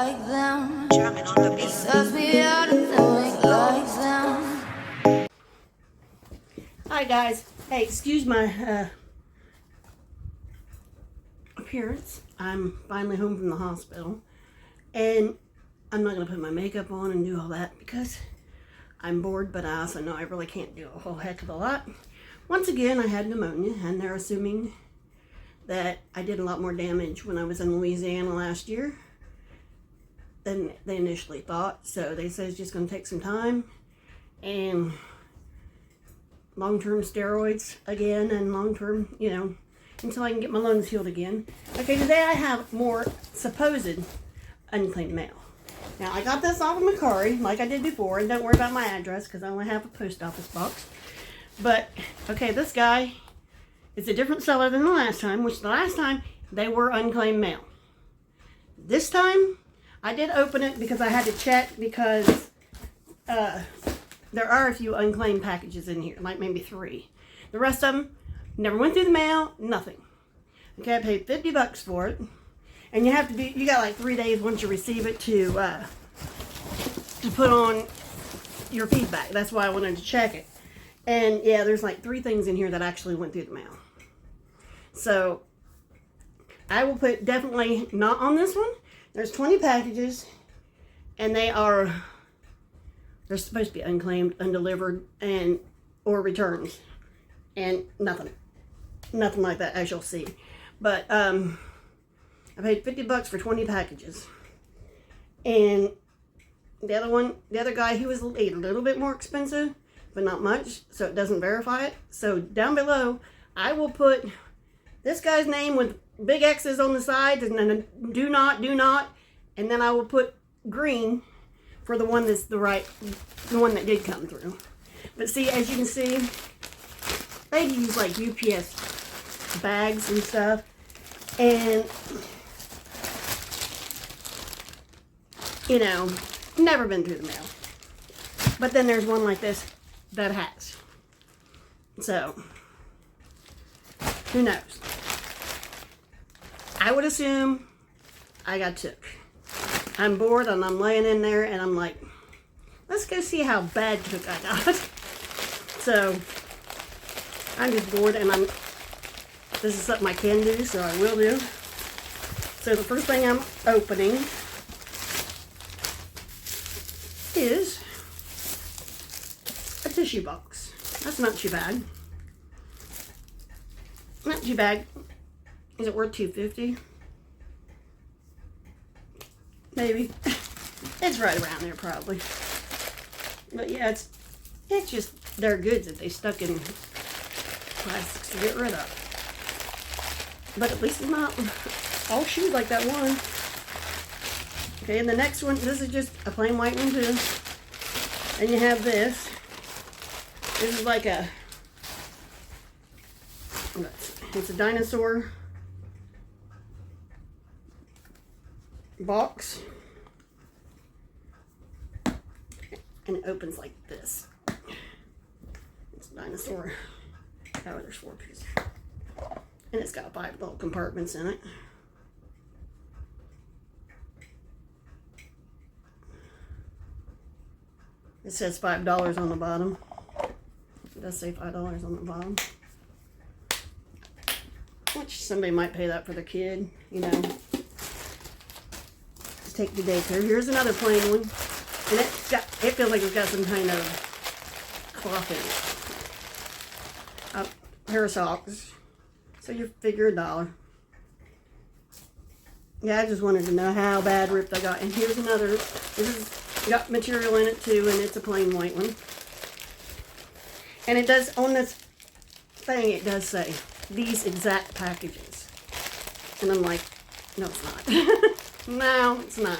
like them. Jamming on the beat. It serves me out and think like them. Hi guys. Hey, excuse my appearance. I'm finally home from the hospital, and I'm not gonna put my makeup on and do all that because I'm bored, but I also know I really can't do a whole heck of a lot. Once again, I had pneumonia, and they're assuming that I did a lot more damage when I was in Louisiana last year than they initially thought. So they said it's just going to take some time and long-term steroids again, and long-term, until I can get my lungs healed again. Okay, today I have more supposed unclaimed mail. Now, I got this off of Mecari, like I did before, and don't worry about my address because I only have a post office box. But, okay, this guy is a different seller than the last time, which the last time, they were unclaimed mail. This time, I did open it because I had to check because there are a few unclaimed packages in here, like maybe 3. The rest of them never went through the mail, nothing. Okay, I paid $50 for it. And you got like 3 days once you receive it to put on your feedback. That's why I wanted to check it. And yeah, there's like 3 things in here that actually went through the mail. So I will put definitely not on this one. There's 20 packages, and they're supposed to be unclaimed, undelivered, or returns, and nothing like that, as you'll see. But I paid $50 for 20 packages, and the other guy, he was a little bit more expensive, but not much, so it doesn't verify it. So down below, I will put this guy's name with big X's on the sides, and then do not, and then I will put green for the one that's the one that did come through. But see, as you can see, they use like UPS bags and stuff, and never been through the mail. But then there's one like this that has. So, who knows? I would assume I got took. I'm bored and I'm laying in there and I'm like, let's go see how bad took I got. So, I'm just bored, and this is something I can do, so I will do. So the first thing I'm opening is a tissue box. That's not too bad. Not too bad. Is it worth $2.50? Maybe. It's right around there probably. But yeah, it's just their goods that they stuck in plastics to get rid of. But at least it's not all shoes like that one. Okay, and the next one, this is just a plain white one too. And you have this. This is like it's a dinosaur box. And it opens like this. It's a dinosaur. Oh, there's 4 pieces. And it's got 5 little compartments in it. It says $5 on the bottom. It does say $5 on the bottom. Which somebody might pay that for their kid, Just take the daycare. Here's another plain one. And it feels like it's got some kind of cloth in it. A pair of socks. So you figure $1. Yeah, I just wanted to know how bad ripped I got. And here's another. This has got material in it too, and it's a plain white one. And it does, on this thing, it does say these exact packages. And I'm like, no, it's not. No, it's not.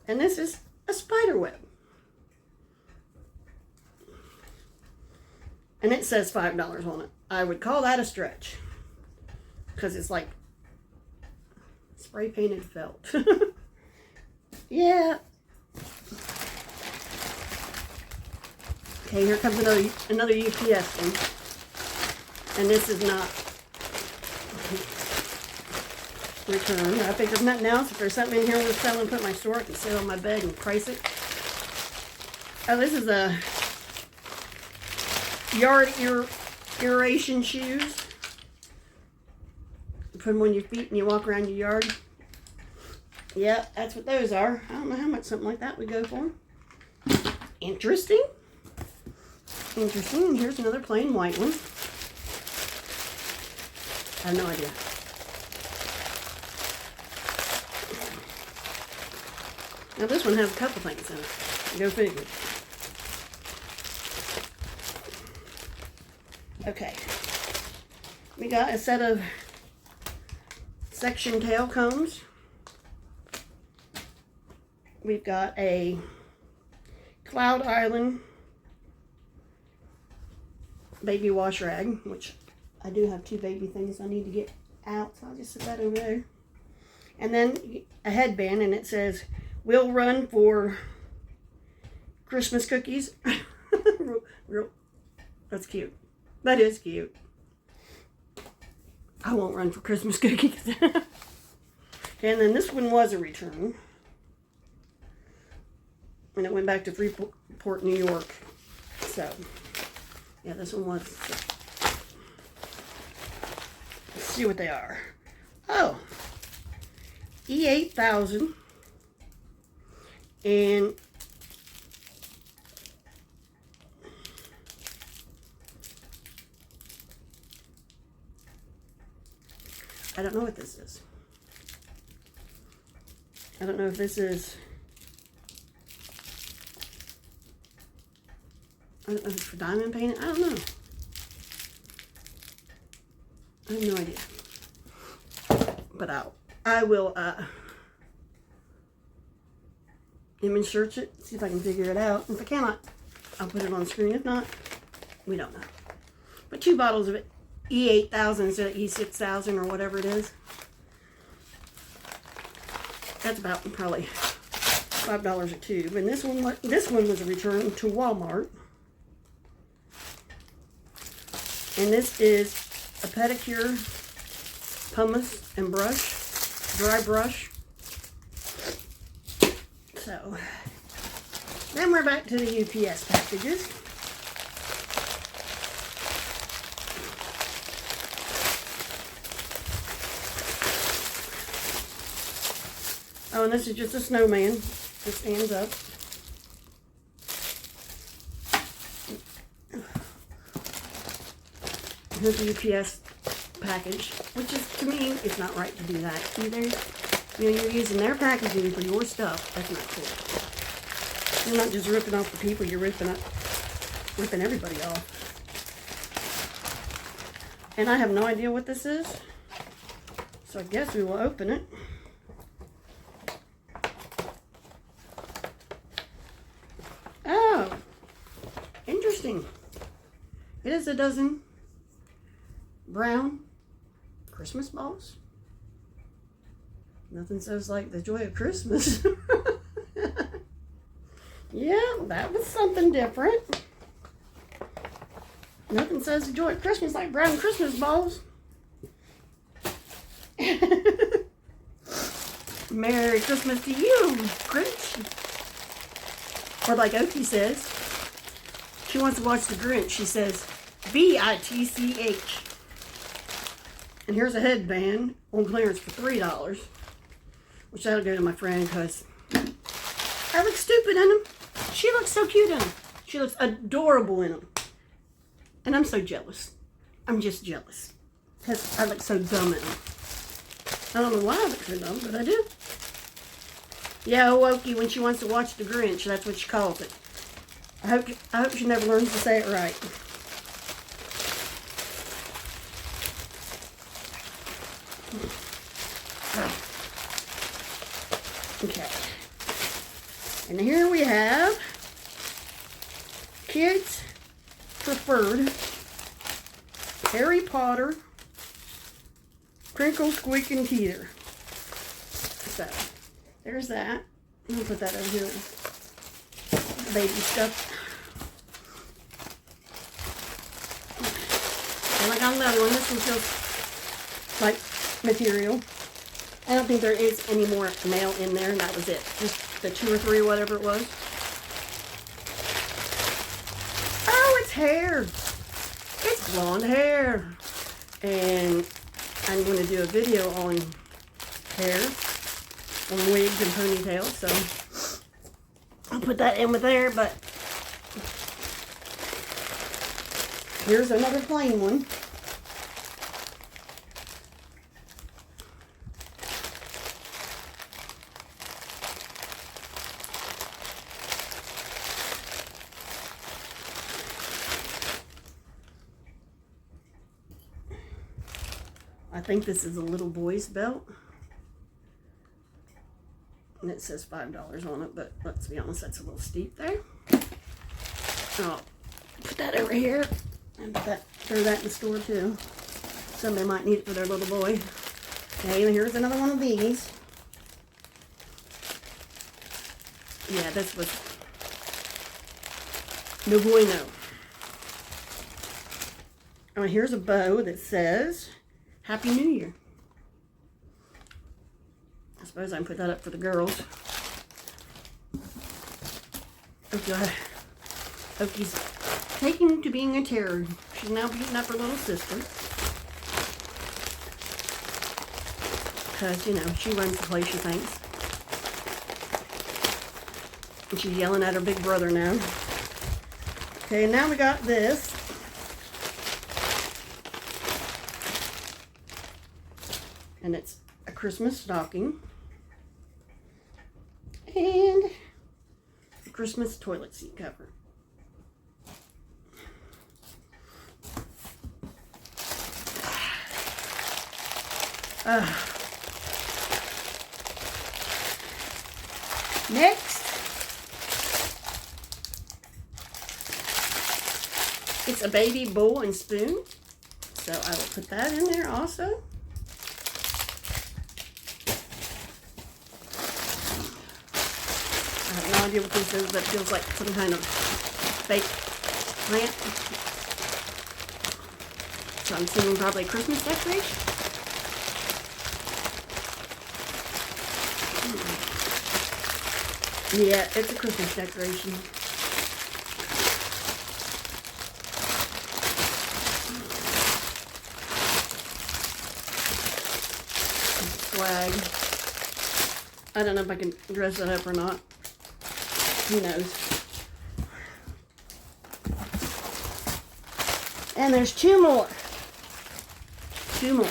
And this is a spider web. And it says $5 on it. I would call that a stretch. Because it's like spray painted felt. Yeah. Okay, here comes another UPS thing. And this is not return. I figured nothing else. If there's something in here worth selling, put in my store, I can sit on my bed and price it. Oh, this is a yard aeration shoes. You put them on your feet and you walk around your yard. Yep, that's what those are. I don't know how much something like that would go for. Interesting. Interesting. And here's another plain white one. I have no idea. Now this one has a couple things in it. Go figure. Okay. We got a set of section tail combs. We've got a Cloud Island baby wash rag, which I do have 2 baby things I need to get out, so I'll just set that over there. And then a headband, and it says, "We'll run for Christmas cookies." That's cute. That is cute. I won't run for Christmas cookies. And then this one was a return. And it went back to Freeport, New York. So, yeah, this one was. Let's see what they are. Oh, E8000. And I don't know what this is. I don't know if this is. I don't know if it's for diamond painting. I don't know. I have no idea. But I will image search it, see if I can figure it out. If I cannot, I'll put it on the screen. If not, we don't know. But 2 bottles of it, E8000 instead of E6000 or whatever it is. That's about probably $5 a tube. And this one was a return to Walmart. And this is a pedicure, pumice and brush, dry brush. So, then we're back to the UPS packages. Oh, and this is just a snowman. Just stands up. Here's the UPS package, which is, to me, it's not right to do that either. You know, you're using their packaging for your stuff. That's not cool. You're not just ripping off the people, you're ripping everybody off. And I have no idea what this is, so I guess we will open it. Oh, interesting. It is a dozen brown Christmas balls. Nothing says like the joy of Christmas. Yeah, that was something different. Nothing says the joy of Christmas like brown Christmas balls. Merry Christmas to you, Grinch. Or like Oki says, she wants to watch the Grinch. She says, B-I-T-C-H. And here's a headband on clearance for $3, which that'll go to my friend because I look stupid in them. She looks so cute in them. She looks adorable in them. And I'm so jealous. I'm just jealous because I look so dumb in them. I don't know why I look so dumb, but I do. Yeah, Oki, when she wants to watch the Grinch, that's what she calls it. I hope she never learns to say it right. Okay. And here we have Kids Preferred Harry Potter Crinkle Squeak and Teeter. So, there's that. I'm going to put that over here. Baby stuff. And I got another one. This one feels like material. I don't think there is any more mail in there, and that was it. Just the 2 or 3, whatever it was. Oh, it's hair. It's blonde hair. And I'm going to do a video on hair, on wigs and ponytails, so I'll put that in with there, but here's another plain one. I think this is a little boy's belt. And it says $5 on it, but let's be honest, that's a little steep there. I'll put that over here and throw that in the store too. Somebody might need it for their little boy. Okay, and here's another one of these. Yeah, this was no bueno. Oh, here's a bow that says Happy New Year. I suppose I can put that up for the girls. Oki's taking to being a terror. She's now beating up her little sister. Because, you know, she runs the place, she thinks. And she's yelling at her big brother now. Okay, now we got this. And it's a Christmas stocking. And a Christmas toilet seat cover. Next, it's a baby bowl and spoon. So I will put that in there also. I have no idea what this is. That feels like some kind of fake plant. So I'm assuming probably a Christmas decoration. Yeah, it's a Christmas decoration. Swag. I don't know if I can dress that up or not. Who knows? And there's 2 more. 2 more.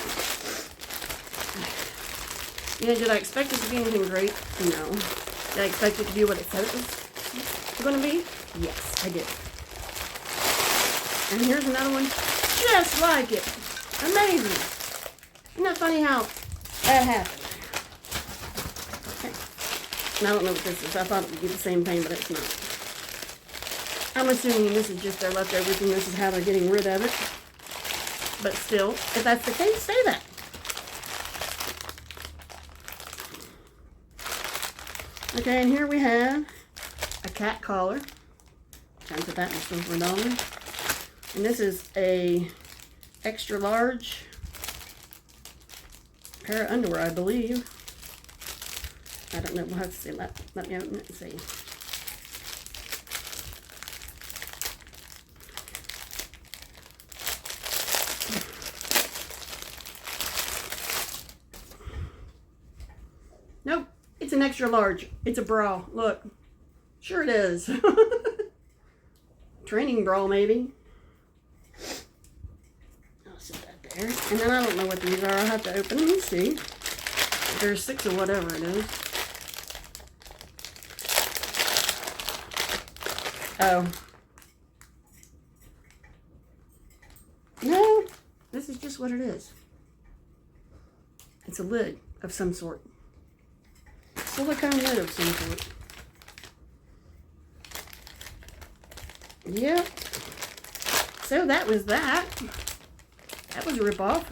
You know, did I expect it to be anything great? No. Did I expect it to be what it said it was going to be? Yes, I did. And here's another one just like it. Amazing. Isn't that funny how that happened? Okay. And I don't know what this is. I thought it would be the same thing, but it's not. I'm assuming this is just their leftovers and this is how they're getting rid of it. But still, if that's the case, say that. Okay, and here we have a cat collar. Trying to put that in the store for $1. And this is a extra large pair of underwear, I believe. I don't know. We'll have to see. Let me open it and see. Nope. It's an extra large. It's a bra. Look. Sure it is. Training bra, maybe. I'll set that there. And then I don't know what these are. I'll have to open them and see. There's 6 or whatever it is. Oh. No. This is just what it is. It's a lid of some sort. Silicone lid of some sort. Yep. So that was that. That was a ripoff.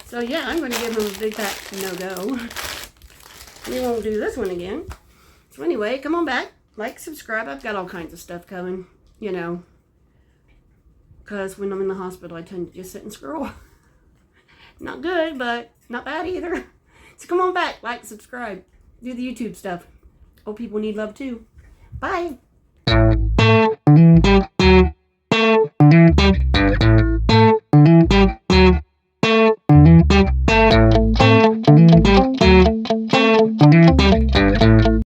So yeah, I'm going to give him a big fat no-go. We won't do this one again. So anyway, come on back. Like, subscribe. I've got all kinds of stuff coming, you know. Because when I'm in the hospital, I tend to just sit and scroll. Not good, but not bad either. So come on back, like, subscribe, do the YouTube stuff. Old people need love too. Bye.